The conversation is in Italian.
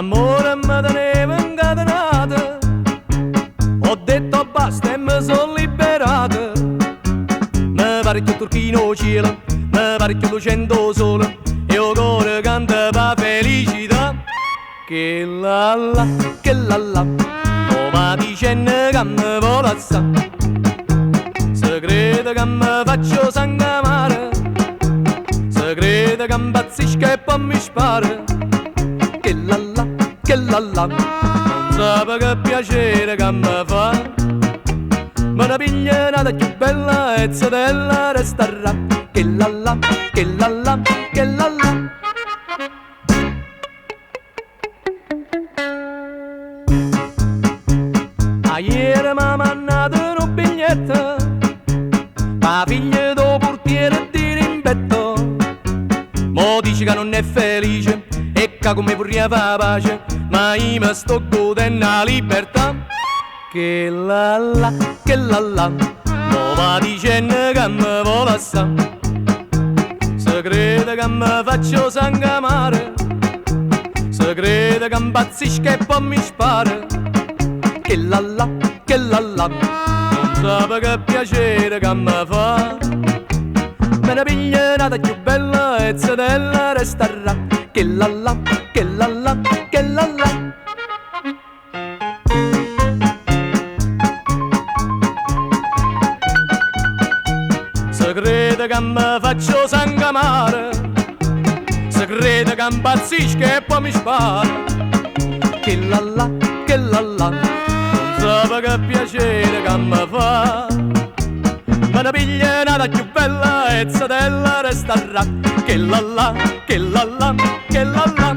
l'amore mi teneva incatenato, ho detto basta e mi sono liberato. Mi pare che turchino cielo, mi pare che lucendo sole, e il cuore canta per felicità. Che la la, che la la, oh ma dicendo che mi vuole assare, se crede che mi faccio sangue amare, se crede che impazzisco e poi mi spara. Che la la, che la la, non sape che piacere che mi fa, ma una pigliata più bella e della resterà. Che la la, che la la, che la la. Ieri mi ha mandato un biglietto, ma figlia del portiere di rimpetto. Mo dici che non è felice e che come vorrei fare pace, ma io mi sto godendo la libertà. Che la la, che la la, mo va dicendo che mi vuole assare, se crede che mi faccio sangue amare, se crede che impazzisco e poi mi spara. Che la la, che la la, non sape che piacere che mi fa, me ne pigliata più bella e della resterà. Che la la, che la la, che la la. Se crede che mi faccio sangue amare, se crede che impazzisco e poi mi spara. Che la la, che la la, non sape che piacere che mi fa, me ne pigliata più bella e della resterà. Che la la, che la la, che la la.